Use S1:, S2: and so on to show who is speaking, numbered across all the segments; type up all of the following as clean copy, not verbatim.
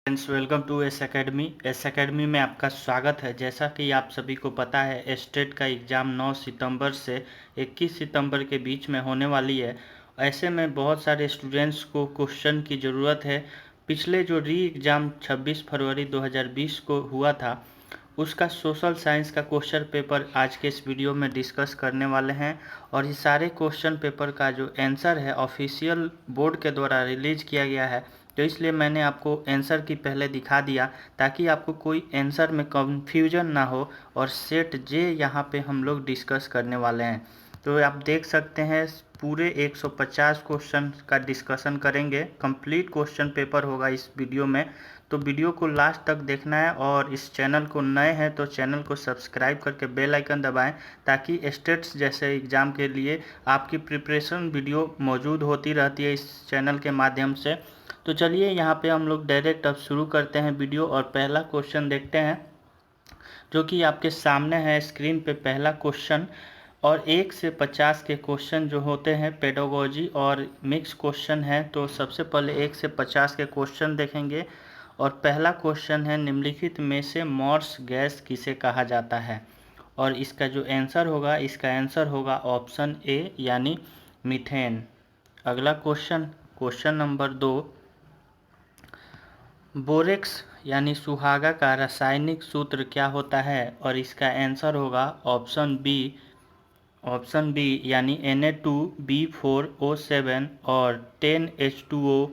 S1: Friends, welcome to S academy में आपका स्वागत है। जैसा कि आप सभी को पता है, स्टेट का एग्ज़ाम 9 सितंबर से 21 सितंबर के बीच में होने वाली है। ऐसे में बहुत सारे स्टूडेंट्स को क्वेश्चन की ज़रूरत है। पिछले जो री एग्ज़ाम 26 फरवरी 2020 को हुआ था, उसका सोशल साइंस का क्वेश्चन पेपर आज के इस वीडियो में डिस्कस करने वाले हैं। और ये सारे क्वेश्चन पेपर का जो आंसर है ऑफिशियल बोर्ड के द्वारा रिलीज किया गया है, तो इसलिए मैंने आपको आंसर की पहले दिखा दिया ताकि आपको कोई आंसर में कंफ्यूजन ना हो। और सेट जे यहाँ पे हम लोग डिस्कस करने वाले हैं। तो आप देख सकते हैं पूरे 150 क्वेश्चन का डिस्कशन करेंगे। कंप्लीट क्वेश्चन पेपर होगा इस वीडियो में, तो वीडियो को लास्ट तक देखना है। और इस चैनल को नए हैं तो चैनल को सब्सक्राइब करके बेल आइकन दबाएं ताकि स्टेट्स जैसे एग्ज़ाम के लिए आपकी प्रिपरेशन वीडियो मौजूद होती रहती है इस चैनल के माध्यम से। तो चलिए यहाँ पे हम लोग डायरेक्ट अब शुरू करते हैं वीडियो और पहला क्वेश्चन देखते हैं, जो कि आपके सामने है स्क्रीन पे पहला क्वेश्चन। और 1 से 50 के क्वेश्चन जो होते हैं पेडागोजी और मिक्स क्वेश्चन है। तो सबसे पहले 1 से 50 के क्वेश्चन देखेंगे। और पहला क्वेश्चन है, निम्नलिखित में से मॉर्स गैस किसे कहा जाता है। और इसका जो आंसर होगा, इसका आंसर होगा ऑप्शन ए यानी मीथेन। अगला क्वेश्चन, क्वेश्चन नंबर 2, बोरेक्स यानी सुहागा का रासायनिक सूत्र क्या होता है। और इसका आंसर होगा ऑप्शन बी यानी Na2B4O7 और 10H2O।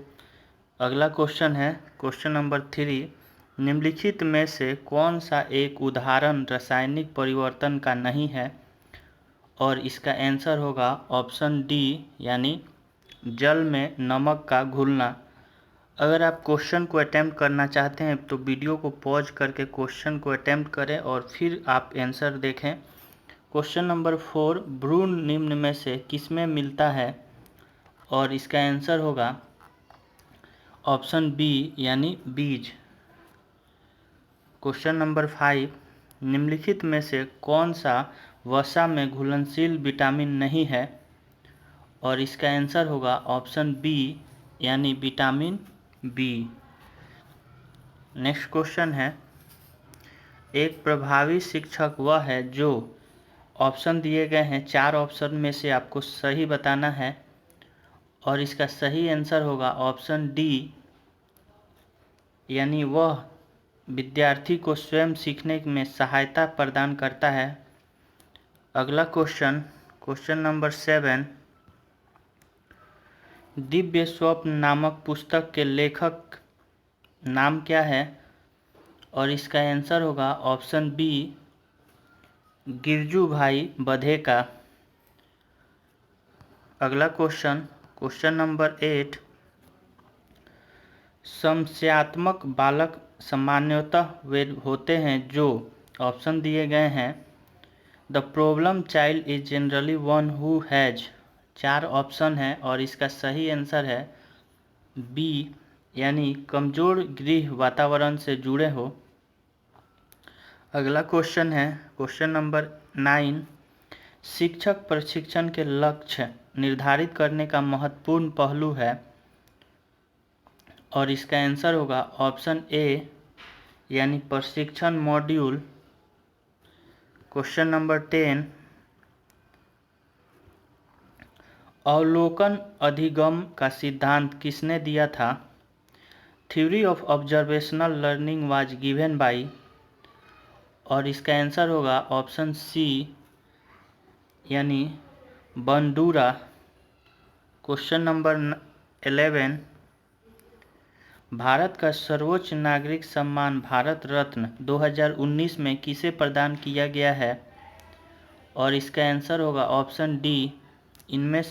S1: अगला क्वेश्चन है क्वेश्चन नंबर 3, निम्नलिखित में से कौन सा एक उदाहरण रासायनिक परिवर्तन का नहीं है। और इसका आंसर होगा ऑप्शन डी यानी जल में नमक का घुलना। अगर आप क्वेश्चन को अटेम्प्ट करना चाहते हैं तो वीडियो को पॉज करके क्वेश्चन को अटेम्प्ट करें और फिर आप आंसर देखें। क्वेश्चन नंबर 4, भ्रूण निम्न में से किसमें मिलता है। और इसका आंसर होगा ऑप्शन बी यानी बीज। क्वेश्चन नंबर 5, निम्नलिखित में से कौन सा वसा में घुलनशील विटामिन नहीं है। और इसका आंसर होगा ऑप्शन बी यानी विटामिन बी। नेक्स्ट क्वेश्चन है, एक प्रभावी शिक्षक वह है जो, ऑप्शन दिए गए हैं 4 ऑप्शन में से आपको सही बताना है। और इसका सही आंसर होगा ऑप्शन डी यानी वह विद्यार्थी को स्वयं सीखने में सहायता प्रदान करता है। अगला क्वेश्चन, क्वेश्चन नंबर 7, दिव्य स्वप्न नामक पुस्तक के लेखक नाम क्या है। और इसका आंसर होगा ऑप्शन बी गिरजू भाई बधेका। अगला क्वेश्चन, क्वेश्चन नंबर 8, समस्यात्मक बालक सामान्यतः वे होते हैं जो, ऑप्शन दिए गए हैं the problem child is generally one who has. 4 option है और इसका सही आंसर है बी यानी कमज़ोर गृह वातावरण से जुड़े हो। अगला क्वेश्चन है क्वेश्चन नंबर 9, शिक्षक प्रशिक्षण के लक्ष्य निर्धारित करने का महत्वपूर्ण पहलू है। और इसका आंसर होगा ऑप्शन ए यानी प्रशिक्षण मॉड्यूल। क्वेश्चन नंबर 10, अवलोकन अधिगम का सिद्धांत किसने दिया था। Theory of observational learning was given by. और इसका आंसर होगा ऑप्शन सी यानी बंडूरा। क्वेश्चन नंबर 11, भारत का सर्वोच्च नागरिक सम्मान भारत रत्न 2019 में किसे प्रदान किया गया है। और इसका आंसर होगा ऑप्शन डी इनमें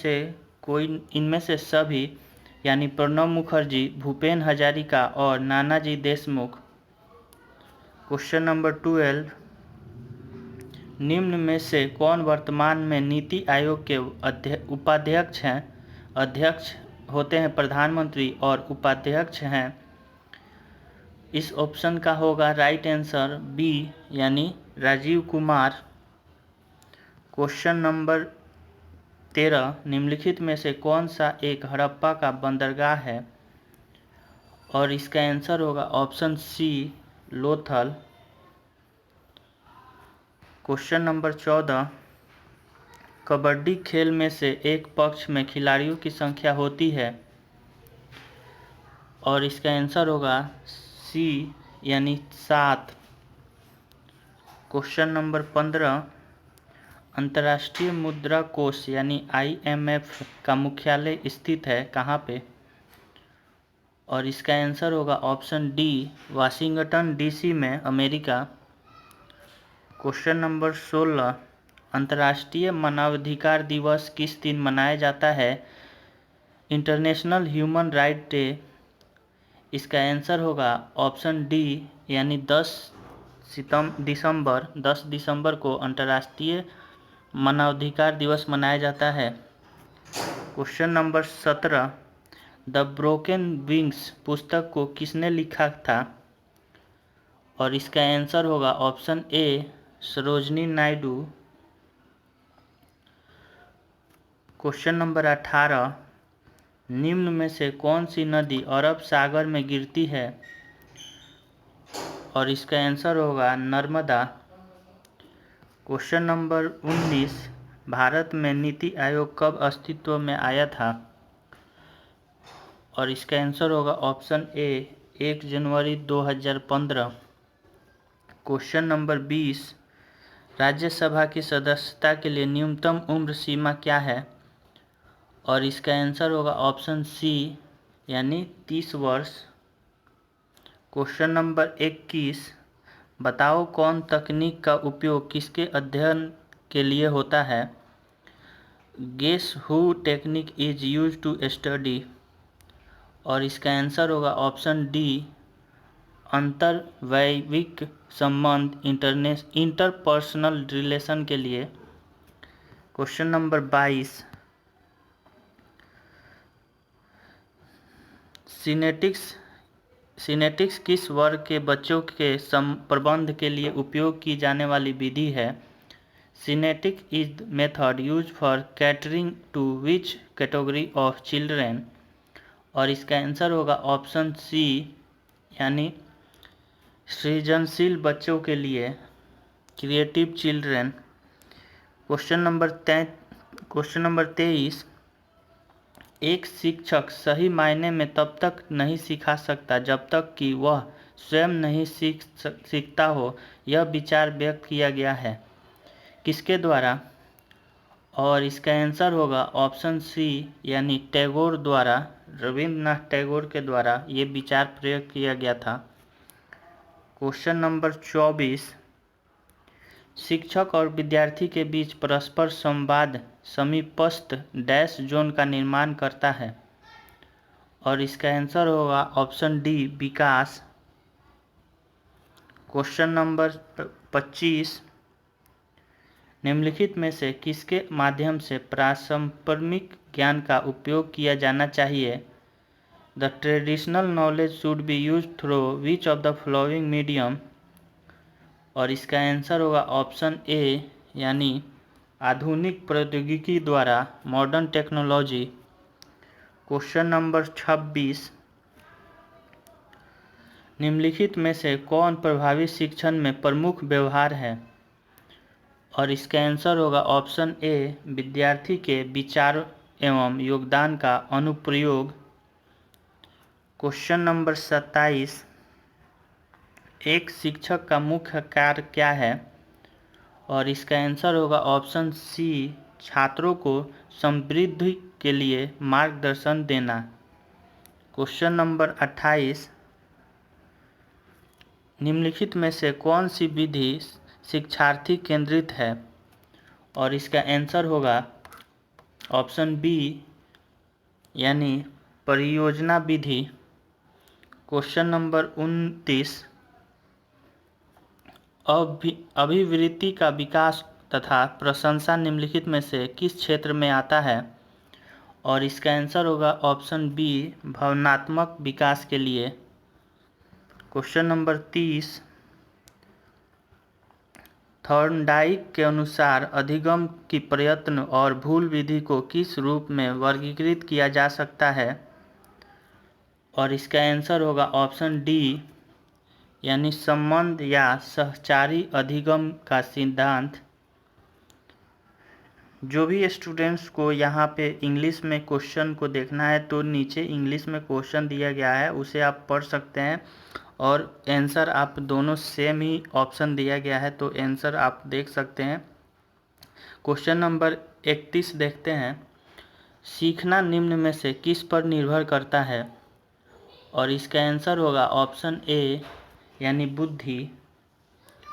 S1: से सभी यानी प्रणब मुखर्जी, भूपेन हजारिका और नानाजी देशमुख। क्वेश्चन नंबर 12, निम्न में से कौन वर्तमान में नीति आयोग के उपाध्यक्ष हैं। अध्यक्ष होते हैं प्रधानमंत्री और उपाध्यक्ष हैं। इस ऑप्शन का होगा राइट आंसर बी यानी राजीव कुमार। क्वेश्चन नंबर 13, निम्नलिखित में से कौन सा एक हड़प्पा का बंदरगाह है। और इसका आंसर होगा option C Lothal. Question number 14, kabaddi खेल में से एक पक्ष में खिलाड़ियों की संख्या होती है और इसका आंसर होगा सी यानी 7। क्वेश्चन नंबर 15, अंतर्राष्ट्रीय मुद्रा कोष यानी IMF का मुख्यालय स्थित है कहाँ पे? और इसका आंसर होगा ऑप्शन डी वाशिंगटन DC में, अमेरिका। क्वेश्चन नंबर 16, अंतर्राष्ट्रीय मानवाधिकार दिवस किस दिन मनाया जाता है? International human right day. इसका आंसर होगा ऑप्शन डी यानी 10 दिसंबर को अंतर्राष्ट्रीय मानवाधिकार दिवस मनाया जाता है। Question number 17, the broken wings पुस्तक को किसने लिखा था? और इसका आंसर होगा ऑप्शन ए सरोजनी नायडू। क्वेश्चन नंबर 18, निम्न में से कौन सी नदी अरब सागर में गिरती है? और इसका आंसर होगा नर्मदा। क्वेश्चन नंबर 19, भारत में नीति आयोग कब अस्तित्व में आया था? और इसका आंसर होगा ऑप्शन ए 1 जनवरी 2015। क्वेश्चन नंबर 20, राज्यसभा की सदस्यता के लिए न्यूनतम उम्र सीमा क्या है? और इसका आंसर होगा ऑप्शन सी यानी 30 वर्ष। क्वेश्चन नंबर 21, बताओ कौन तकनीक का उपयोग किसके अध्ययन के लिए होता है? Guess who technique is use to study. और इसका आंसर होगा ऑप्शन डी अंतर्वैयिक संबंध इंटरपर्सनल रिलेशन के लिए। क्वेश्चन नंबर 22, सिनेटिक्स किस वर्ग के बच्चों के प्रबंध के लिए उपयोग की जाने वाली विधि है? Synetic is the method use for catering to which category of children. और इसका आंसर होगा ऑप्शन सी यानी सृजनशील बच्चों के लिए, क्रिएटिव चिल्ड्रेन। क्वेश्चन नंबर 23, एक शिक्षक सही मायने में तब तक नहीं सिखा सकता जब तक कि वह स्वयं नहीं सीखता हो। यह विचार व्यक्त किया गया है किसके द्वारा? और इसका आंसर होगा ऑप्शन सी यानी टैगोर द्वारा, रविंद्रनाथ टैगोर के द्वारा ये विचार प्रयोग किया गया था। क्वेश्चन नंबर 24, शिक्षक और विद्यार्थी के बीच परस्पर संवाद समीपस्थ डैश जोन का निर्माण करता है। और इसका आंसर होगा ऑप्शन डी विकास। क्वेश्चन नंबर 25, निम्नलिखित में से किसके माध्यम से पारंपरिक ज्ञान का उपयोग किया जाना चाहिए? The traditional knowledge should be use through which of the following medium. और इसका आंसर होगा ऑप्शन ए यानी आधुनिक प्रौद्योगिकी द्वारा, मॉडर्न टेक्नोलॉजी। क्वेश्चन नंबर 26, निम्नलिखित में से कौन प्रभावी शिक्षण में प्रमुख व्यवहार है? और इसका आंसर होगा ऑप्शन ए विद्यार्थी के विचार एवं योगदान का अनुप्रयोग। क्वेश्चन नंबर 27, एक शिक्षक का मुख्य कार्य क्या है? और इसका आंसर होगा ऑप्शन सी छात्रों को समृद्धि के लिए मार्गदर्शन देना। क्वेश्चन नंबर 28, निम्नलिखित में से कौन सी विधि शिक्षार्थी केंद्रित है? और इसका आंसर होगा ऑप्शन बी यानी परियोजना विधि। क्वेश्चन नंबर 29, अभिवृत्ति का विकास तथा प्रशंसा निम्नलिखित में से किस क्षेत्र में आता है? और इसका आंसर होगा ऑप्शन बी भावनात्मक विकास के लिए। क्वेश्चन नंबर 30, थॉर्नडाइक के अनुसार अधिगम की प्रयत्न और भूल विधि को किस रूप में वर्गीकृत किया जा सकता है? और इसका आंसर होगा ऑप्शन डी, यानी संबंध या सहचारी अधिगम का सिद्धांत। जो भी स्टूडेंट्स को यहाँ पे इंग्लिश में क्वेश्चन को देखना है तो नीचे इंग्लिश में क्वेश्चन दिया गया है, उसे आप पढ़ सकते हैं और आंसर आप दोनों सेम ही ऑप्शन दिया गया है तो आंसर आप देख सकते हैं। क्वेश्चन नंबर 31 देखते हैं। सीखना निम्न में से किस पर निर्भर करता है? और इसका आंसर होगा ऑप्शन ए, यानी बुद्धि।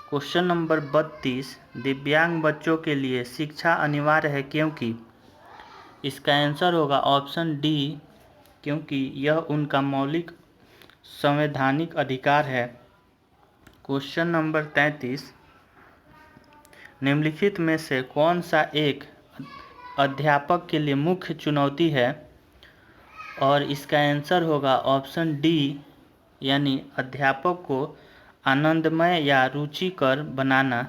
S1: क्वेश्चन नंबर 32, दिव्यांग बच्चों के लिए शिक्षा अनिवार्य है क्योंकि? इसका आंसर होगा ऑप्शन डी, क्योंकि यह उनका मौलिक संवैधानिक अधिकार है। क्वेश्चन नंबर 33, निम्नलिखित में से कौन सा एक अध्यापक के लिए मुख्य चुनौती है? और इसका आंसर होगा ऑप्शन डी, यानी अध्यापक को आनंदमय या रुचिकर बनाना।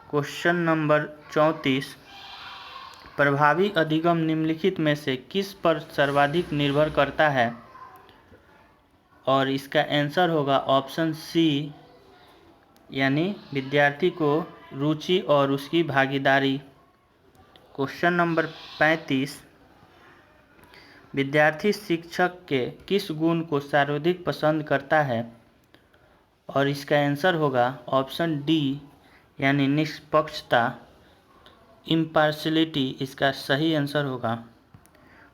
S1: क्वेश्चन नंबर 34, प्रभावी अधिगम निम्नलिखित में से किस पर सर्वाधिक निर्भर करता है? और इसका आंसर होगा ऑप्शन सी, यानी विद्यार्थी को रुचि और उसकी भागीदारी। क्वेश्चन नंबर 35, विद्यार्थी शिक्षक के किस गुण को सर्वाधिक पसंद करता है? और इसका आंसर होगा ऑप्शन डी, यानी निष्पक्षता, इम्पार्शलिटी इसका सही आंसर होगा।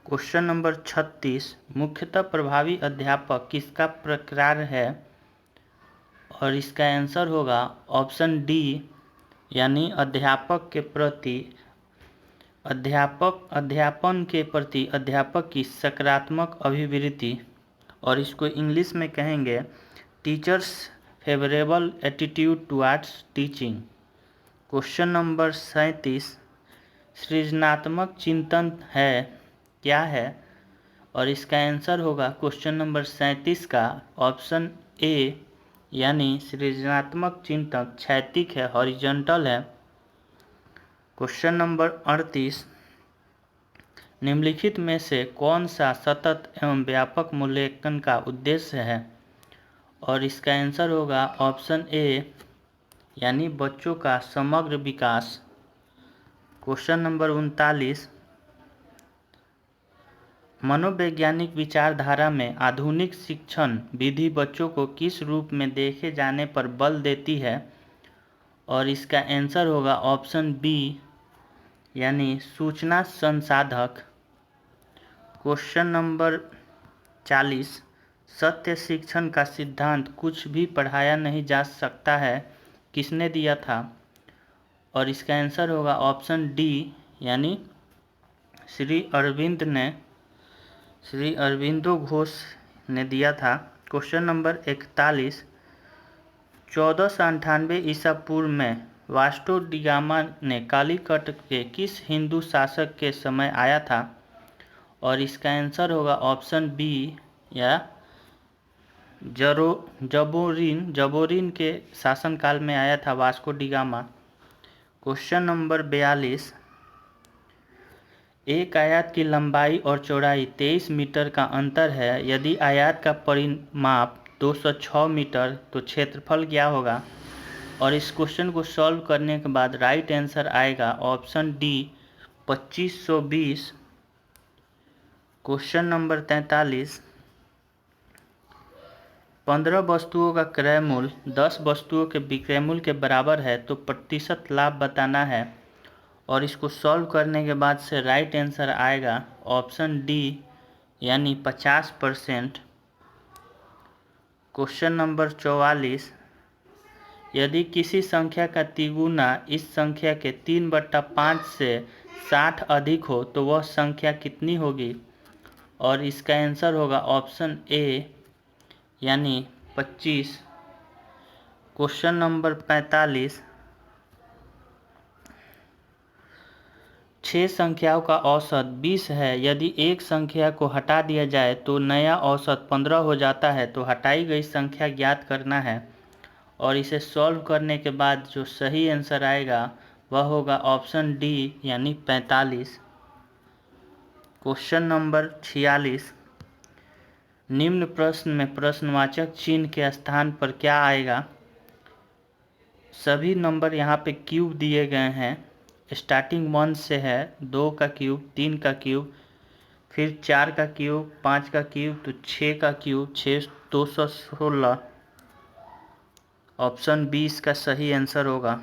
S1: क्वेश्चन नंबर 36, मुख्यतः प्रभावी अध्यापक किसका प्रकार है? और इसका आंसर होगा ऑप्शन डी, यानी अध्यापन के प्रति अध्यापक की सकारात्मक अभिवृत्ति, और इसको इंग्लिश में कहेंगे teachers favourable attitude towards teaching. Question number 37, सृजनात्मक चिंतन है क्या है? और इसका आंसर होगा क्वेश्चन नंबर 37 का ऑप्शन ए, यानी सृजनात्मक चिंतन क्षैतिक है, हॉरिजॉन्टल है। क्वेश्चन नंबर 38, निम्नलिखित में से कौन सा सतत एवं व्यापक मूल्यांकन का उद्देश्य है? और इसका आंसर होगा ऑप्शन ए, यानी बच्चों का समग्र विकास। क्वेश्चन नंबर 39, मनोवैज्ञानिक विचारधारा में आधुनिक शिक्षण विधि बच्चों को किस रूप में देखे जाने पर बल देती है? और इसका आंसर होगा ऑप्शन बी, यानी सूचना संसाधक। क्वेश्चन नंबर 40, सत्य शिक्षण का सिद्धांत कुछ भी पढ़ाया नहीं जा सकता है किसने दिया था? और इसका आंसर होगा ऑप्शन डी, यानी श्री अरविंदो घोष ने दिया था। क्वेश्चन नंबर 41, 1498 ईसा पूर्व में वास्को डी गामा ने कालीकट के किस हिंदू शासक के समय आया था? और इसका आंसर होगा ऑप्शन बी, या जबोरिन के शासनकाल में आया था Vasco D gamma. Question number 42, एक आयत की लंबाई और चौड़ाई 23 मीटर का अंतर है, यदि आयत का परिमाप 206 मीटर तो क्षेत्रफल क्या होगा? और इस क्वेश्चन को सॉल्व करने के बाद राइट आंसर आएगा ऑप्शन डी, 2520। क्वेश्चन नंबर 43, 15 वस्तुओं का क्रय मूल्य 10 वस्तुओं के विक्रय मूल्य के बराबर है तो प्रतिशत लाभ बताना है। और इसको सॉल्व करने के बाद से राइट आंसर आएगा ऑप्शन डी, यानी 50%। क्वेश्चन नंबर 44, यदि किसी संख्या का तिगुना इस संख्या के 3/5 से 60 अधिक हो तो वह संख्या कितनी होगी? और इसका आंसर होगा ऑप्शन ए, यानी 25। क्वेश्चन नंबर 45, 6 संख्याओं का औसत 20 है, यदि एक संख्या को हटा दिया जाए तो नया औसत 15 हो जाता है, तो हटाई गई संख्या ज्ञात करना है। और इसे सॉल्व करने के बाद जो सही आंसर आएगा वह होगा ऑप्शन डी, यानी 45। क्वेश्चन नंबर 46, निम्न प्रश्न में प्रश्नवाचक चिन्ह के स्थान पर क्या आएगा। सभी नंबर यहाँ पे क्यूब दिए गए हैं। स्टार्टिंग 1 से है, 2 का क्यूब, 3 का क्यूब, फिर 4 का क्यूब, 5 का क्यूब, तो 6 का क्यूब, 6 216। ऑप्शन बी इसका सही आंसर होगा।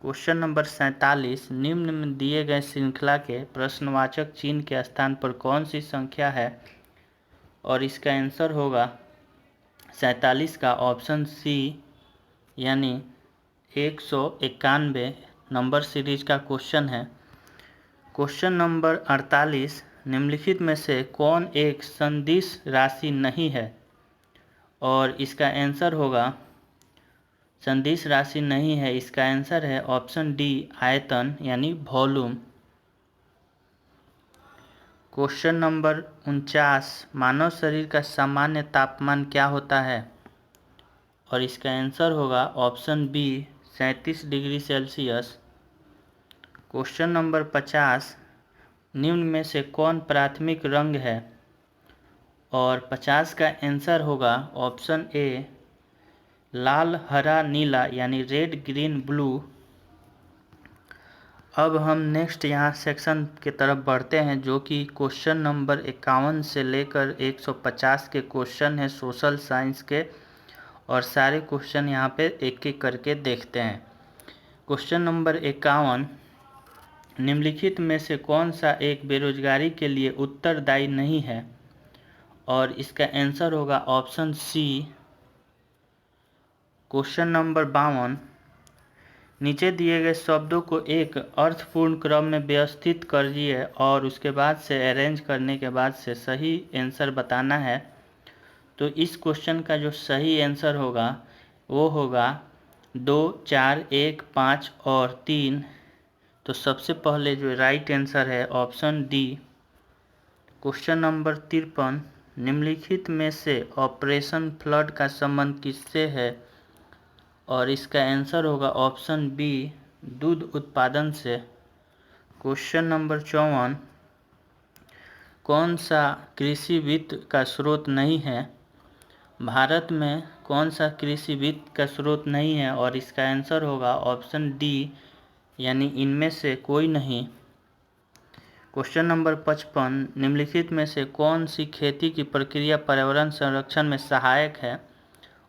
S1: क्वेश्चन नंबर 47, निम्न में दिए गए श्रृंखला के प्रश्नवाचक चिन्ह के स्थान पर कौन सी संख्या है, और इसका आंसर होगा 47 का ऑप्शन सी यानी 191 नंबर सीरीज का क्वेश्चन है। क्वेश्चन नंबर 48, निम्नलिखित में से कौन एक सदिश राशि नहीं है, और इसका आंसर होगा सदिश राशि नहीं है, इसका आंसर है ऑप्शन डी आयतन यानी वॉल्यूम। क्वेश्चन नंबर 49, मानव शरीर का सामान्य तापमान क्या होता है, और इसका आंसर होगा option B 37 degree Celsius. Question number 50, निम्न में से कौन प्राथमिक रंग है, और 50 का आंसर होगा ऑप्शन ए लाल हरा नीला यानी रेड ग्रीन ब्लू। अब हम नेक्स्ट यहाँ सेक्शन की तरफ बढ़ते हैं, जो कि क्वेश्चन नंबर 51 से लेकर 150 के क्वेश्चन हैं सोशल साइंस के, और सारे क्वेश्चन यहाँ पे एक एक करके देखते हैं। क्वेश्चन नंबर 51, निम्नलिखित में से कौन सा एक बेरोजगारी के लिए उत्तरदायी नहीं है, और इसका आंसर होगा ऑप्शन सी। क्वेश्चन नंबर 52, नीचे दिए गए शब्दों को एक अर्थपूर्ण क्रम में व्यवस्थित करिए और उसके बाद से अरेंज करने के बाद से सही आंसर बताना है। तो इस क्वेश्चन का जो सही आंसर होगा वो होगा 2, 4, 1, 5 और 3। तो सबसे पहले जो राइट आंसर है ऑप्शन डी। क्वेश्चन नंबर 53, निम्नलिखित में से ऑपरेशन फ्लड का संबंध किससे है, और इसका आंसर होगा ऑप्शन बी दूध उत्पादन से। क्वेश्चन नंबर 54, कौन सा कृषि वित्त का स्रोत नहीं है, भारत में कौन सा कृषि वित्त का स्रोत नहीं है, और इसका आंसर होगा ऑप्शन डी यानी इनमें से कोई नहीं। क्वेश्चन नंबर 55, निम्नलिखित में से कौन सी खेती की प्रक्रिया पर्यावरण संरक्षण में सहायक है,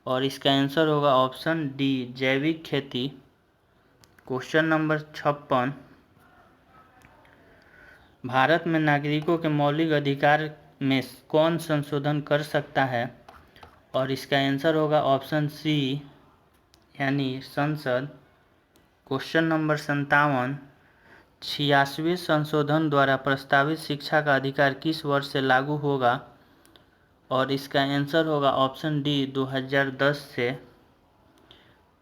S1: और इसका आंसर होगा ऑप्शन डी जैविक खेती। क्वेश्चन नंबर 56, भारत में नागरिकों के मौलिक अधिकार में कौन संशोधन कर सकता है, और इसका आंसर होगा ऑप्शन सी यानी संसद। क्वेश्चन नंबर 57, 86वें संशोधन द्वारा प्रस्तावित शिक्षा का अधिकार किस वर्ष से लागू होगा, और इसका आंसर होगा ऑप्शन डी 2010 से।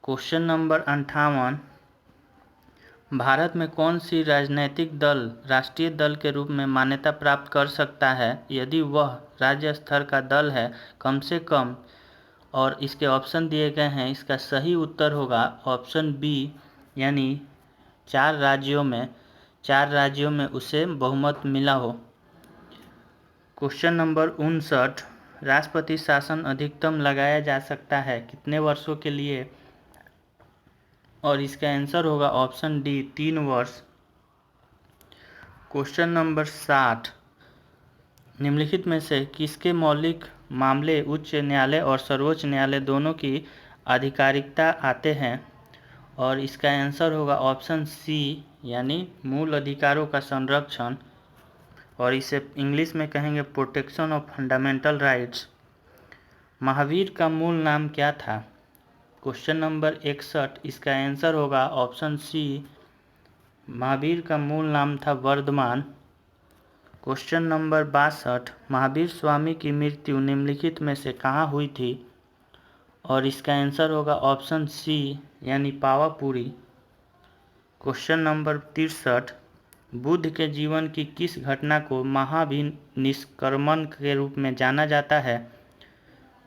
S1: क्वेश्चन नंबर 58, भारत में कौन सी राजनीतिक दल राष्ट्रीय दल के रूप में मान्यता प्राप्त कर सकता है यदि वह राज्य स्तर का दल है कम से कम, और इसके ऑप्शन दिए गए हैं। इसका सही उत्तर होगा ऑप्शन बी यानी 4 राज्यों में उसे बहुमत मिला हो। क्वेश्चन नंबर 59, राष्ट्रपति शासन अधिकतम लगाया जा सकता है कितने वर्षों के लिए, और इसका आंसर होगा ऑप्शन डी 3 वर्ष। क्वेश्चन नंबर 60, निम्नलिखित में से किसके मौलिक मामले उच्च न्यायालय और सर्वोच्च न्यायालय दोनों की आधिकारिकता आते हैं, और इसका आंसर होगा ऑप्शन सी यानी मूल अधिकारों का संरक्षण, और इसे इंग्लिश में कहेंगे protection of fundamental rights. Mahavir का मूल नाम क्या था। क्वेश्चन नंबर 61, इसका आंसर होगा ऑप्शन सी महावीर का मूल नाम था वर्धमान। क्वेश्चन नंबर 62, महावीर स्वामी की मृत्यु निम्नलिखित में से कहाँ हुई थी, और इसका आंसर होगा ऑप्शन सी यानी पावापुरी। क्वेश्चन नंबर 63, बुद्ध के जीवन की किस घटना को महाभिनिष्क्रमण के रूप में जाना जाता है,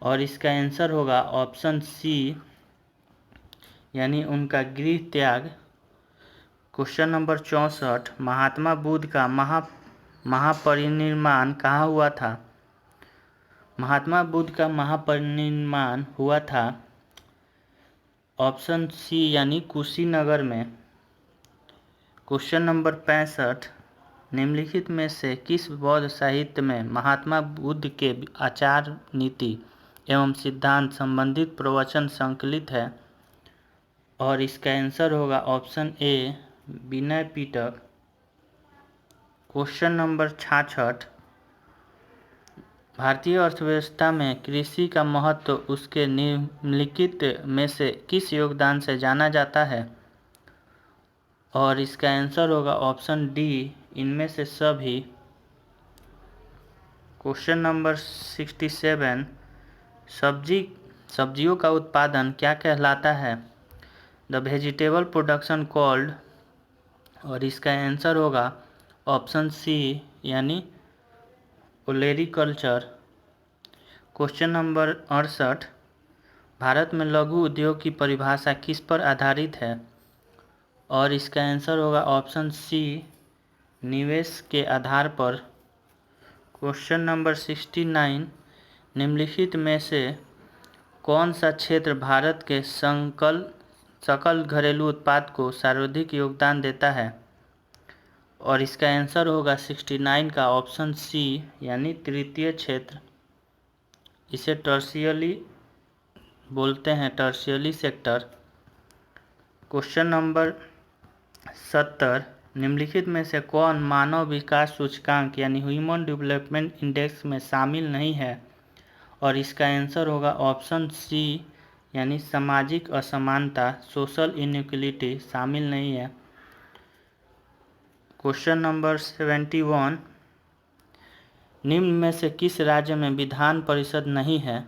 S1: और इसका आंसर होगा ऑप्शन सी यानी उनका गृह त्याग। क्वेश्चन नंबर 64, महात्मा बुद्ध का महापरिनिर्वाण कहाँ हुआ था। महात्मा बुद्ध का महापरिनिर्वाण हुआ था? ऑप्शन सी यानी कुशीनगर में। क्वेश्चन नंबर 65, निम्नलिखित में से किस बौद्ध साहित्य में महात्मा बुद्ध के आचार नीति एवं सिद्धांत संबंधित प्रवचन संकलित है? और इसका आंसर होगा ऑप्शन ए विनय पिटक। क्वेश्चन नंबर 66, भारतीय अर्थव्यवस्था में कृषि का महत्व उसके निम्नलिखित में से किस योगदान से जाना जाता है? और इसका आंसर होगा ऑप्शन डी इनमें से सभी। क्वेश्चन नंबर 67, सब्जियों का उत्पादन क्या कहलाता है? The vegetable production called. और इसका आंसर होगा ऑप्शन सी यानी ओलेरीकल्चर। क्वेश्चन नंबर 68, भारत में लघु उद्योग की परिभाषा किस पर आधारित है? और इसका आंसर होगा ऑप्शन सी निवेश के आधार पर। क्वेश्चन नंबर 69, निम्नलिखित में से कौन सा क्षेत्र भारत के सकल घरेलू उत्पाद को सर्वाधिक योगदान देता है? और इसका आंसर होगा 69 का ऑप्शन सी यानी तृतीय क्षेत्र। इसे टर्शियली बोलते हैं, टर्शियली सेक्टर। क्वेश्चन नंबर 70, निम्नलिखित में से कौन मानव विकास सूचकांक यानी ह्यूमन डेवलपमेंट इंडेक्स में शामिल नहीं है? और इसका आंसर होगा ऑप्शन सी यानी सामाजिक असमानता, सोशल इनइक्वलिटी शामिल नहीं है। क्वेश्चन नंबर 71, निम्न में से किस राज्य में विधान परिषद नहीं है?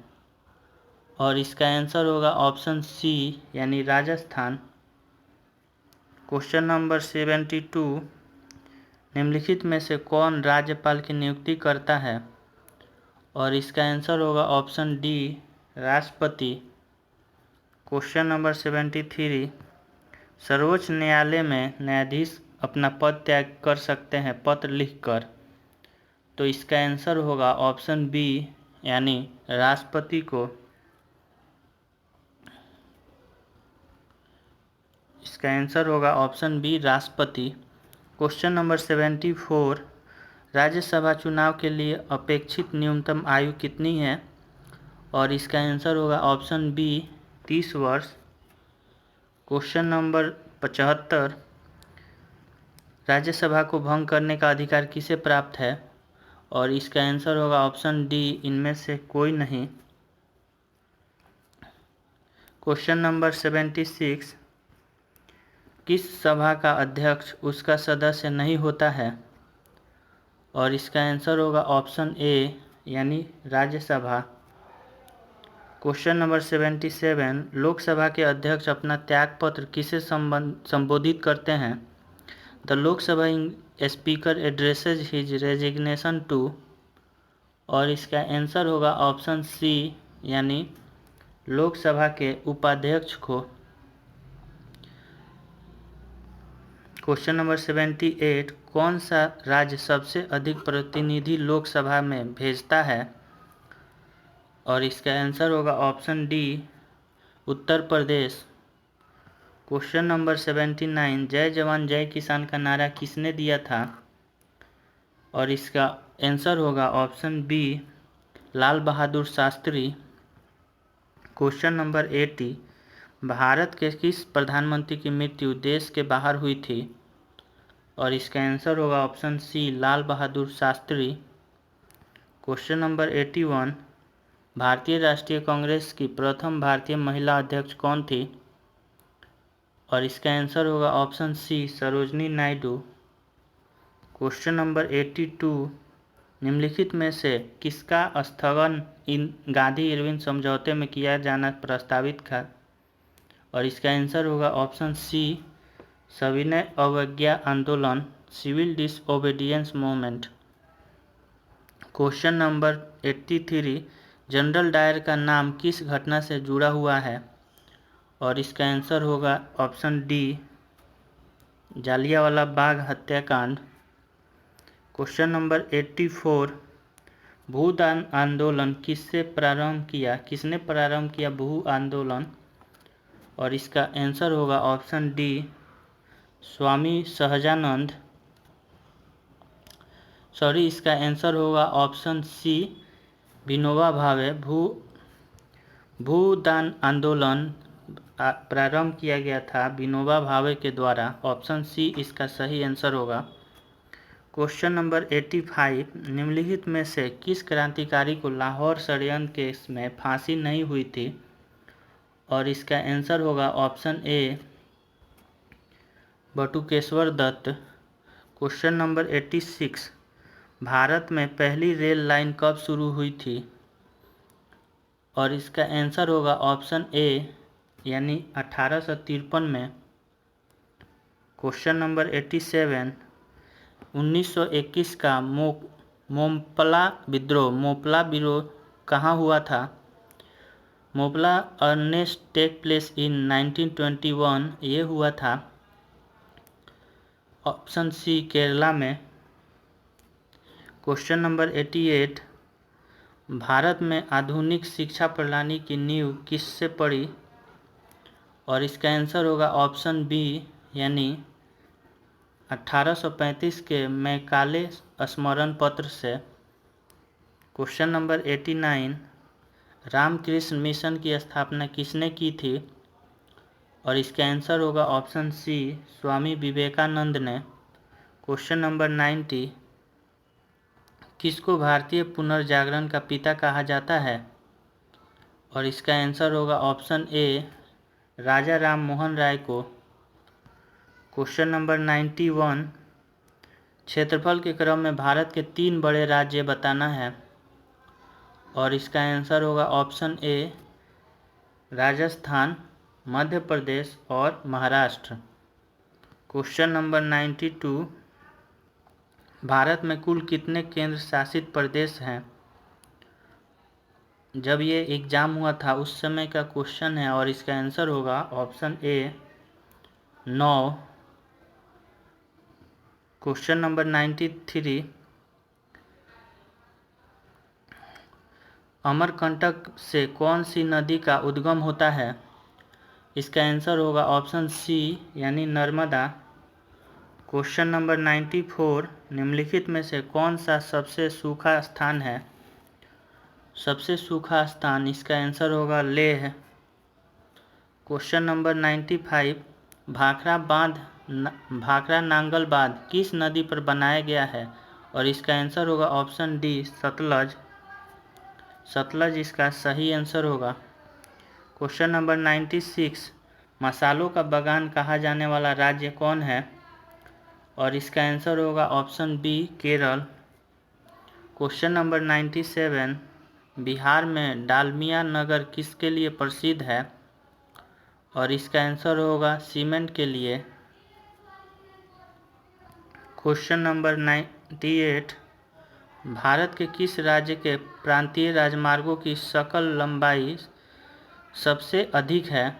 S1: और इसका आंसर होगा ऑप्शन सी यानी राजस्थान। क्वेश्चन नंबर 72, निम्नलिखित में से कौन राज्यपाल की नियुक्ति करता है? और इसका आंसर होगा ऑप्शन डी राष्ट्रपति। क्वेश्चन नंबर 73, सर्वोच्च न्यायालय में न्यायाधीश अपना पद त्याग कर सकते हैं पत्र लिखकर। तो इसका आंसर होगा ऑप्शन बी यानी राष्ट्रपति को। इसका आंसर होगा ऑप्शन बी राष्ट्रपति। क्वेश्चन नंबर 74, राज्यसभा चुनाव के लिए अपेक्षित न्यूनतम आयु कितनी है? और इसका आंसर होगा ऑप्शन बी 30 वर्ष। क्वेश्चन नंबर 75, राज्यसभा को भंग करने का अधिकार किसे प्राप्त है? और इसका आंसर होगा ऑप्शन डी इनमें से कोई नहीं। क्वेश्चन नंबर 76, किस सभा का अध्यक्ष उसका सदस्य नहीं होता है? और इसका आंसर होगा ऑप्शन ए यानी राज्यसभा। क्वेश्चन नंबर 77, लोकसभा के अध्यक्ष अपना त्यागपत्र किसे संबोधित करते हैं? The Lok Sabha speaker addresses his resignation to. और इसका आंसर होगा ऑप्शन सी यानी लोकसभा के उपाध्यक्ष को। क्वेश्चन नंबर 78, कौन सा राज्य सबसे अधिक प्रतिनिधि लोकसभा में भेजता है? और इसका आंसर होगा option D Uttar Pradesh. Question number 79, जय जवान जय किसान का नारा किसने दिया था? और इसका आंसर होगा option B Lal Bahadur Shastri. Question number 80, Bharat के किस प्रधानमंत्री की मृत्यु देश के बाहर हुई थी? और इसका आंसर होगा ऑप्शन सी लाल बहादुर शास्त्री। क्वेश्चन नंबर 81, भारतीय राष्ट्रीय कांग्रेस की प्रथम भारतीय महिला अध्यक्ष कौन थी? और इसका आंसर होगा option C Sarojini Naidu. Question number 82, निम्नलिखित में से किसका स्थगन गांधी इरविन समझौते में किया जाना प्रस्तावित था? और इसका आंसर होगा ऑप्शन सी सविनय अवज्ञा आंदोलन, civil disobedience movement. Question number 83, general Dyer का नाम किस घटना से जुड़ा हुआ है? और इसका आंसर होगा ऑप्शन डी जालियांवाला बाग हत्याकांड। क्वेश्चन नंबर 84, भूदान आंदोलन किसने प्रारंभ किया भू आंदोलन? और इसका आंसर होगा ऑप्शन डी, स्वामी सहजानंद। इसका आंसर होगा ऑप्शन सी, विनोबा भावे। भूदान आंदोलन प्रारंभ किया गया था विनोबा भावे के द्वारा। ऑप्शन सी इसका सही आंसर होगा। क्वेश्चन नंबर 85, निम्नलिखित में से किस क्रांतिकारी को लाहौर षड्यंत्र केस में फांसी नहीं हुई थी? और इसका आंसर होगा option A, Batukeshwar Dutt. Question number 86, Bharat में पहली रेल लाइन कब शुरू हुई थी? और इसका आंसर होगा ऑप्शन ए, यानी 1853 में। क्वेश्चन नंबर 87, 1921 का मोपला विद्रोह कहाँ हुआ था? Moplah unrest take place in 1921, ये हुआ था ऑप्शन सी, केरला में। क्वेश्चन नंबर 88, भारत में आधुनिक शिक्षा प्रणाली की नींव किससे पड़ी? और इसका आंसर होगा ऑप्शन बी, यानी 1835 के मैकाले स्मरण पत्र से। क्वेश्चन नंबर 89, रामकृष्ण मिशन की स्थापना किसने की थी? और इसका आंसर होगा ऑप्शन सी, स्वामी विवेकानंद ने। क्वेश्चन नंबर 90, किसको भारतीय पुनर्जागरण का पिता कहा जाता है? और इसका आंसर होगा ऑप्शन ए, राजा राम मोहन राय को। क्वेश्चन नंबर 91, क्षेत्रफल के क्रम में भारत के 3 बड़े राज्य बताना है। और इसका आंसर होगा ऑप्शन ए, राजस्थान, मध्य प्रदेश और महाराष्ट्र। क्वेश्चन नंबर 92, भारत में कुल कितने केंद्र शासित प्रदेश हैं? जब ये एग्ज़ाम हुआ था उस समय का क्वेश्चन है और इसका आंसर होगा ऑप्शन ए, 9। क्वेश्चन नंबर 93, अमरकंटक से कौन सी नदी का उद्गम होता है? इसका आंसर होगा ऑप्शन सी, यानी नर्मदा। क्वेश्चन नंबर 94, निम्नलिखित में से कौन सा सबसे सूखा स्थान है? सबसे सूखा स्थान, इसका आंसर होगा लेह। क्वेश्चन नंबर 95, भाखड़ा नांगल बांध किस नदी पर बनाया गया है? और इसका आंसर होगा ऑप्शन डी, सतलज इसका सही आंसर होगा। क्वेश्चन नंबर 96, मसालों का बागान कहा जाने वाला राज्य कौन है? और इसका आंसर होगा option B, Kerala. Question number 97, Bihar में डालमिया नगर किसके लिए प्रसिद्ध है? और इसका आंसर होगा सीमेंट के लिए। क्वेश्चन नंबर 98, भारत के किस राज्य के प्रांतीय राजमार्गों की सकल लंबाई सबसे अधिक है?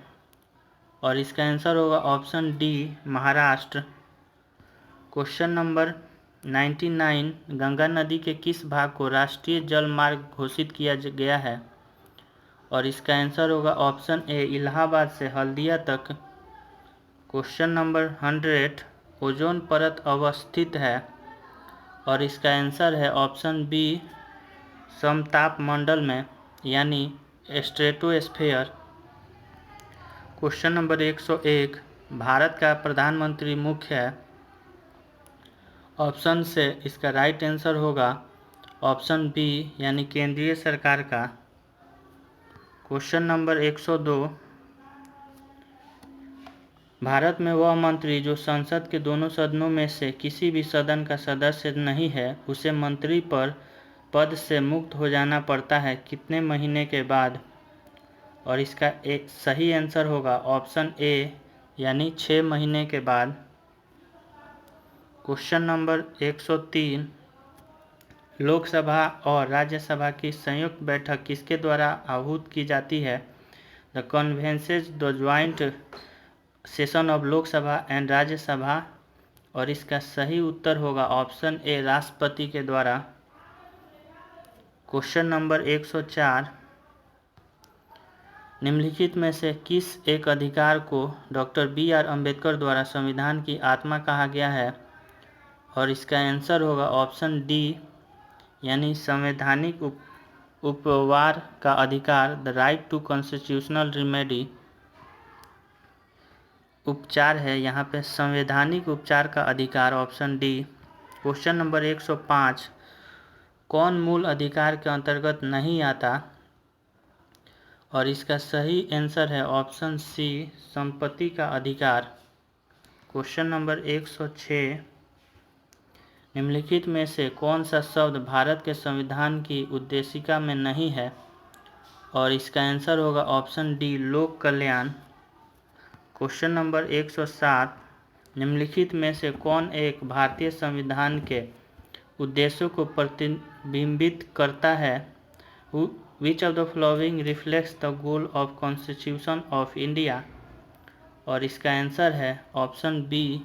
S1: और इसका आंसर होगा option D, Maharashtra. Question number 99, Ganga नदी के किस भाग को राष्ट्रीय जल मार्ग घोषित किया गया है? और इसका आंसर होगा ऑप्शन ए, इलाहाबाद से हल्दिया तक। क्वेश्चन नंबर 100, ओजोन परत अवस्थित है? और इसका आंसर है ऑप्शन बी, समताप मंडल में, यानी स्ट्रेटोस्फेयर। क्वेश्चन नंबर 101, भारत का प्रधानमंत्री मुख्य है? ऑप्शन से इसका राइट आंसर होगा ऑप्शन बी, यानी केंद्रीय सरकार का। क्वेश्चन नंबर 102, भारत में वह मंत्री जो संसद के दोनों सदनों में से किसी भी सदन का सदस्य नहीं है उसे मंत्री पद से मुक्त हो जाना पड़ता है कितने महीने के बाद? और इसका एक सही आंसर होगा ऑप्शन ए, यानी 6 महीने के बाद। क्वेश्चन नंबर 103, लोकसभा और राज्यसभा की संयुक्त बैठक किसके द्वारा आहूत की जाती है? The convenes the joint session of Lok Sabha and Rajya Sabha. और इसका सही उत्तर होगा ऑप्शन ए, राष्ट्रपति के द्वारा। क्वेश्चन नंबर 104, निम्नलिखित में से किस एक अधिकार को डॉक्टर B.R. अम्बेडकर द्वारा संविधान की आत्मा कहा गया है? और इसका आंसर होगा ऑप्शन डी, यानी संवैधानिक उपचार का अधिकार, the right to constitutional remedy. उपचार है यहाँ पे संवैधानिक उपचार का अधिकार, ऑप्शन डी। क्वेश्चन नंबर 105, कौन मूल अधिकार के अंतर्गत नहीं आता? और इसका सही आंसर है ऑप्शन सी, संपत्ति का अधिकार। क्वेश्चन नंबर 106, निम्नलिखित में से कौन सा शब्द भारत के संविधान की उद्देशिका में नहीं है? और इसका आंसर होगा ऑप्शन डी, लोक कल्याण। क्वेश्चन नंबर 107, निम्नलिखित में से कौन एक भारतीय संविधान के उद्देश्यों को प्रतिबिंबित करता है? Which of the following reflects the goal of constitution of India? और इसका आंसर है ऑप्शन बी,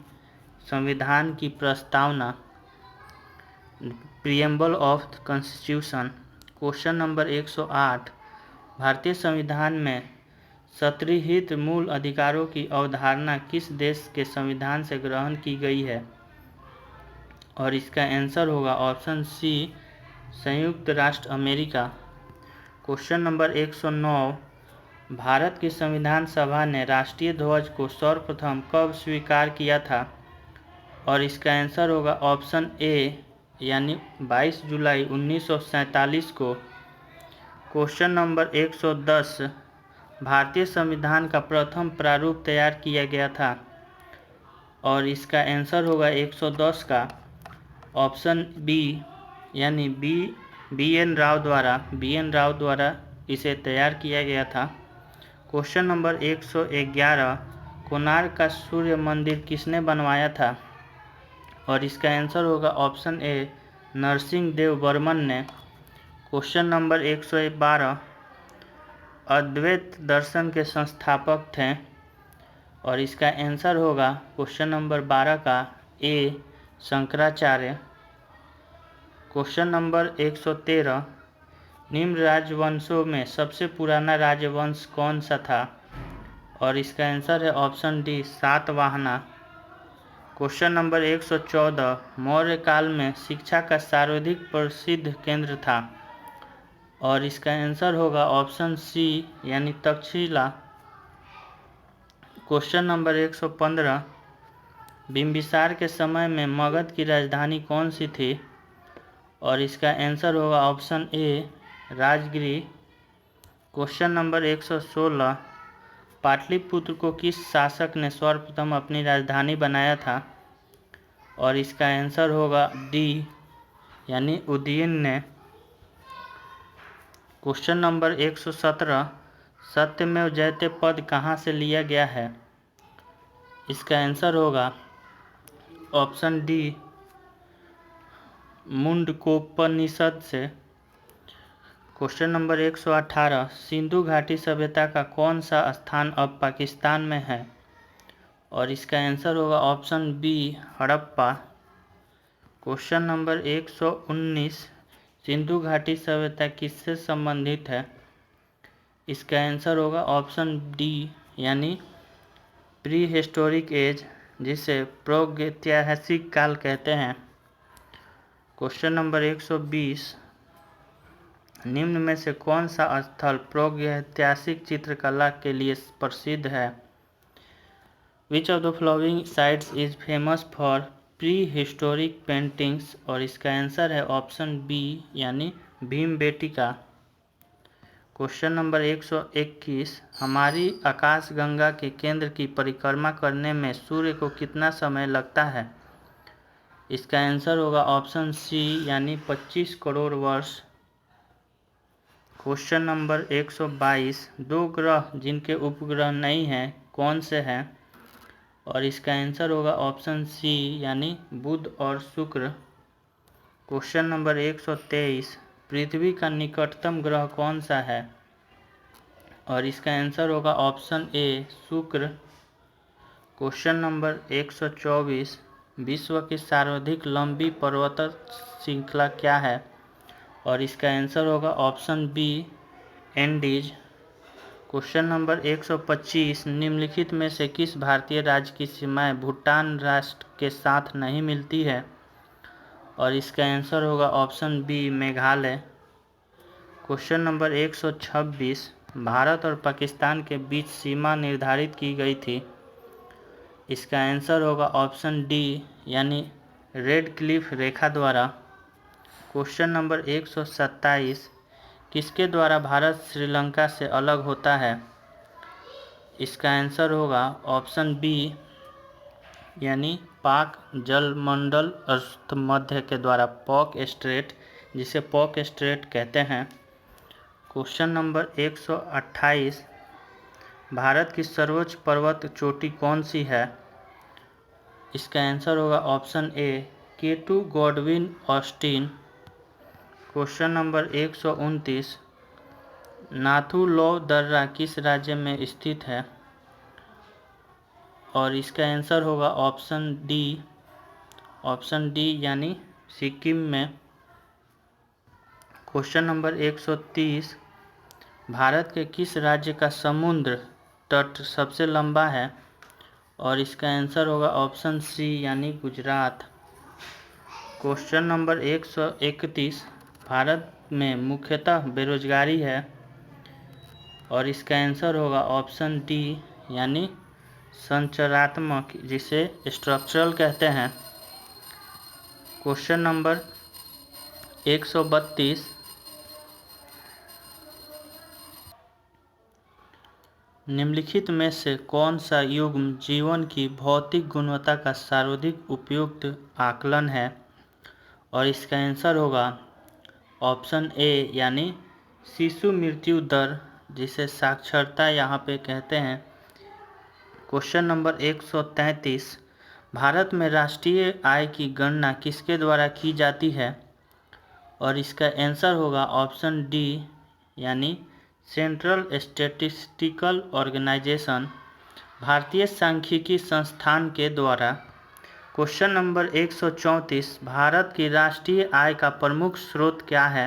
S1: संविधान की प्रस्तावना, preamble of the constitution. Question number 108, भारतीय संविधान में सत्रीहित मूल अधिकारों की अवधारणा किस देश के संविधान से ग्रहण की गई है? और इसका आंसर होगा ऑप्शन सी, संयुक्त राष्ट्र अमेरिका। क्वेश्चन नंबर 109, भारत की संविधान सभा ने राष्ट्रीय ध्वज को सर्वप्रथम कब स्वीकार किया था? और इसका आंसर होगा ऑप्शन ए, यानी 22 जुलाई 1947 को। क्वेश्चन नंबर 110, भारतीय संविधान का प्रथम प्रारूप तैयार किया गया था? और इसका आंसर होगा 110 का ऑप्शन बी, यानी बी एन राव द्वारा इसे तैयार किया गया था। क्वेश्चन नंबर 111, कोणार्क का सूर्य मंदिर किसने बनवाया था? और इसका आंसर होगा ऑप्शन ए, नरसिंह देव बर्मन ने। क्वेश्चन नंबर 112, अद्वैत दर्शन के संस्थापक थे? और इसका आंसर होगा क्वेश्चन नंबर 12 का ए, शंकराचार्य। क्वेश्चन नंबर 113, निम्न राजवंशों में सबसे पुराना राजवंश कौन सा था? और इसका आंसर है option D, Satavahana. Question number 114, Maurya काल में शिक्षा का सर्वाधिक प्रसिद्ध केंद्र था? और इसका आंसर होगा ऑप्शन सी, यानी तक्षशिला। क्वेश्चन नंबर 115, बिंबिसार के समय में मगध की राजधानी कौन सी थी? और इसका आंसर होगा ऑप्शन ए, राजगिरी। क्वेश्चन नंबर 116, पाटलिपुत्र को किस शासक ने सर्वप्रथम अपनी राजधानी बनाया था? और इसका आंसर होगा डी, यानी उदयन ने। क्वेश्चन नंबर 117, सत्यमेव जयते पद कहाँ से लिया गया है? इसका आंसर होगा ऑप्शन डी, मुंडकोपनिषद से। क्वेश्चन नंबर 118, सिंधु घाटी सभ्यता का कौन सा स्थान अब पाकिस्तान में है? और इसका आंसर होगा option B, Harappa. Question number 119, Sindhu घाटी सभ्यता किससे संबंधित है? इसका आंसर होगा ऑप्शन डी, यानी प्री हिस्टोरिक एज, जिसे प्रागैतिहासिक काल कहते हैं। क्वेश्चन नंबर 120, निम्न में से कौन सा स्थल प्रागैतिहासिक चित्रकला के लिए प्रसिद्ध है? Which of the following sites is famous for pre historic paintings? और इसका आंसर है ऑप्शन बी, यानी भीमबेटिका। क्वेश्चन नंबर 121, हमारी आकाशगंगा के केंद्र की परिक्रमा करने में सूर्य को कितना समय लगता है? इसका आंसर होगा ऑप्शन सी, यानी 25 करोड़ वर्ष। क्वेश्चन नंबर 122, दो ग्रह जिनके उपग्रह नहीं हैं कौन से हैं? और इसका आंसर होगा ऑप्शन सी, यानी बुध और शुक्र। क्वेश्चन नंबर 123, पृथ्वी का निकटतम ग्रह कौन सा है? और इसका आंसर होगा ऑप्शन ए, शुक्र। क्वेश्चन नंबर 124, विश्व की सर्वाधिक लंबी पर्वत श्रृंखला क्या है? और इसका आंसर होगा option B Andes. Question number 125, निम्नलिखित में से किस भारतीय राज्य की सीमाएं भूटान राष्ट्र के साथ नहीं मिलती है? और इसका आंसर होगा option B Meghalaya. Question number 126, Bharat और पाकिस्तान के बीच सीमा निर्धारित की गई थी। इसका आंसर होगा ऑप्शन डी यानी रेड क्लिफ रेखा द्वारा। क्वेश्चन नंबर 127, किसके द्वारा भारत श्रीलंका से अलग होता है? इसका आंसर होगा ऑप्शन बी यानी पाक जलमंडल अर्थ मध्य के द्वारा, पॉक स्ट्रेट, जिसे पॉक स्ट्रेट कहते हैं। क्वेश्चन नंबर 128, भारत की सर्वोच्च पर्वत चोटी कौन सी है? इसका आंसर होगा option A K2 Godwin Austen. Question number 129, Nathu La दर्रा किस राज्य में स्थित है? और इसका आंसर होगा ऑप्शन डी यानी सिक्किम में। क्वेश्चन नंबर 130, भारत के किस राज्य का समुद्र तट सबसे लंबा है? और इसका आंसर होगा ऑप्शन सी यानी गुजरात। क्वेश्चन नंबर 131, भारत में मुख्यतः बेरोजगारी है। और इसका आंसर होगा ऑप्शन डी यानी संरचनात्मक, जिसे स्ट्रक्चरल कहते हैं। क्वेश्चन नंबर 132, निम्नलिखित में से कौन सा युग्म जीवन की भौतिक गुणवत्ता का सर्वाधिक उपयुक्त आकलन है? और इसका आंसर होगा ऑप्शन ए यानी शिशु मृत्यु दर, जिसे साक्षरता यहाँ पे कहते हैं। क्वेश्चन नंबर 133, भारत में राष्ट्रीय आय की गणना किसके द्वारा की जाती है? और इसका आंसर होगा ऑप्शन डी यानी सेंट्रल स्टैटिस्टिकल ऑर्गेनाइजेशन, भारतीय सांख्यिकी संस्थान के द्वारा। क्वेश्चन नंबर 134, भारत की राष्ट्रीय आय का प्रमुख स्रोत क्या है?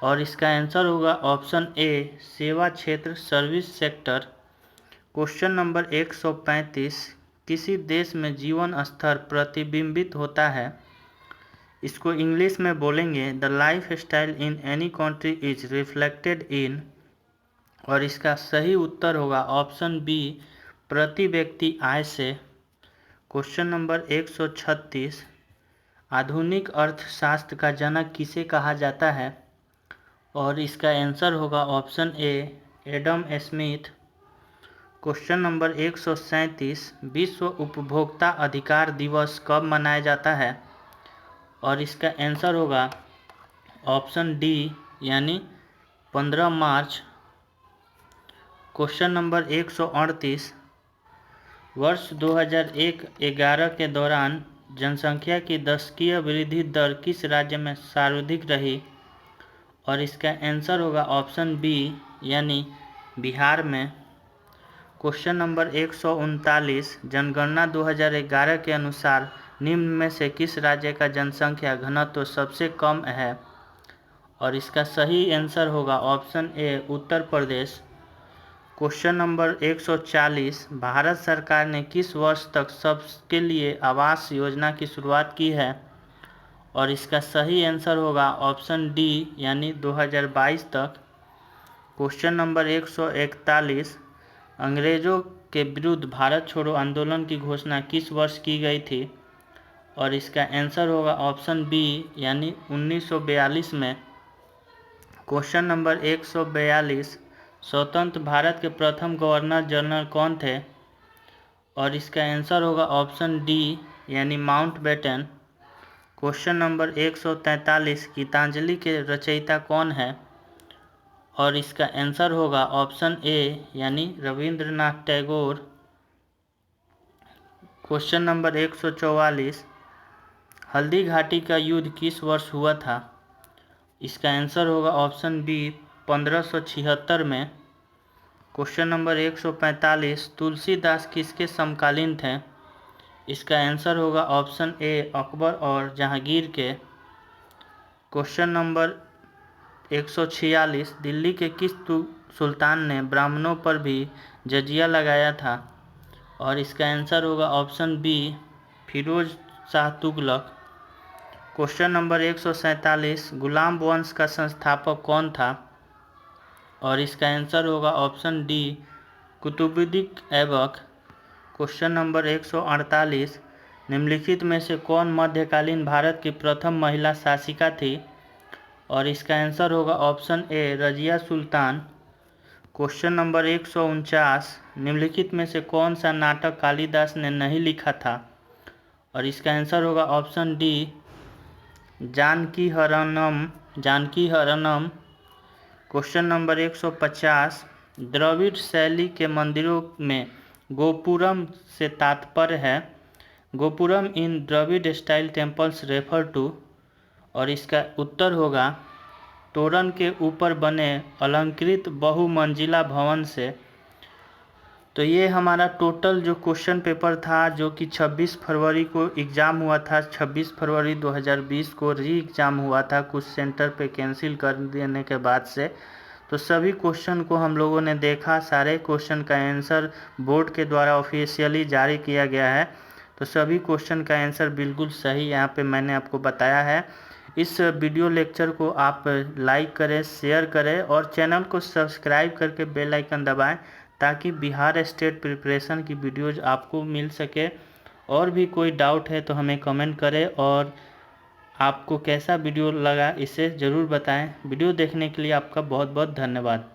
S1: और इसका आंसर होगा ऑप्शन ए सेवा क्षेत्र, सर्विस सेक्टर। क्वेश्चन नंबर 135, किसी देश में जीवन स्तर प्रतिबिंबित होता है? इसको इंग्लिश में बोलेंगे the life style in any country is reflected in. और इसका सही उत्तर होगा ऑप्शन बी प्रति व्यक्ति आय से। क्वेश्चन नंबर 136, आधुनिक अर्थशास्त्र का जनक किसे कहा जाता है? और इसका आंसर होगा ऑप्शन ए एडम स्मिथ। क्वेश्चन नंबर 137, विश्व उपभोक्ता अधिकार दिवस कब मनाया जाता है? और इसका आंसर होगा ऑप्शन डी यानी 15 मार्च। क्वेश्चन नंबर 138, वर्ष 2001-11 के दौरान जनसंख्या की दशकीय वृद्धि दर किस राज्य में सर्वाधिक रही? और इसका आंसर होगा ऑप्शन बी यानी बिहार में। क्वेश्चन नंबर 139, जनगणना 2011 के अनुसार निम्न में से किस राज्य का जनसंख्या घनत्व सबसे कम है? और इसका सही आंसर होगा ऑप्शन ए उत्तर प्रदेश। क्वेश्चन नंबर 140, भारत सरकार ने किस वर्ष तक सबके लिए आवास योजना की शुरुआत की है? और इसका सही आंसर होगा ऑप्शन डी यानी 2022 तक। क्वेश्चन नंबर 141, अंग्रेजों के विरुद्ध भारत छोड़ो आंदोलन की घोषणा किस वर्ष की गई थी? और इसका आंसर होगा ऑप्शन बी यानी 1942 में। क्वेश्चन नंबर 142, स्वतंत्र भारत के प्रथम गवर्नर जनरल कौन थे? और इसका आंसर होगा ऑप्शन डी यानी माउंटबेटन। क्वेश्चन नंबर 143, गीतांजलि के रचयिता कौन है? और इसका आंसर होगा ऑप्शन ए यानी रविंद्रनाथ टैगोर। क्वेश्चन नंबर 144, हल्दी घाटी का युद्ध किस वर्ष हुआ था? इसका आंसर होगा ऑप्शन बी 1576 में। क्वेश्चन नंबर 145, तुलसीदास किसके समकालीन थे? इसका आंसर होगा ऑप्शन ए अकबर और जहांगीर के। क्वेश्चन नंबर 146 दिल्ली के किस सुल्तान ने ब्राह्मणों पर भी जजिया लगाया था? और इसका आंसर होगा option B, Firoz Shah Tughlaq. Question number 147 गुलाम वंश का संस्थापक कौन था? और इसका आंसर होगा option D, Qutbuddin Aibak. Question number 148 निम्नलिखित में से कौन मध्यकालीन भारत की प्रथम महिला शासिका थी? और इसका आंसर होगा ऑप्शन ए, रजिया सुल्तान। क्वेश्चन नंबर 149 निम्नलिखित में से कौन सा नाटक कालिदास ने नहीं लिखा था? और इसका आंसर होगा option D, Janaki Haranam. Question number 150 द्रविड़ शैली के मंदिरों में गोपुरम से तात्पर्य है? Gopuram in Dravida style temples refer to. और इसका उत्तर होगा तोरण के ऊपर बने अलंकृत बहुमंजिला भवन से। तो ये हमारा टोटल जो क्वेश्चन पेपर था, जो कि 26 फरवरी को एग्ज़ाम हुआ था, 26 फरवरी 2020 को री एग्ज़ाम हुआ था, कुछ सेंटर पे कैंसिल कर देने के बाद से। तो सभी क्वेश्चन को हम लोगों ने देखा, सारे क्वेश्चन का आंसर बोर्ड के द्वारा ऑफिशियली जारी किया गया है। तो सभी क्वेश्चन का आंसर बिल्कुल सही यहाँ पे मैंने आपको बताया है। इस वीडियो लेक्चर को आप लाइक करें, शेयर करें और चैनल को सब्सक्राइब करके बेल आइकन दबाएं, ताकि बिहार स्टेट प्रिपरेशन की वीडियोज़ आपको मिल सके। और भी कोई डाउट है तो हमें कमेंट करें, और आपको कैसा वीडियो लगा इसे ज़रूर बताएं। वीडियो देखने के लिए आपका बहुत बहुत धन्यवाद।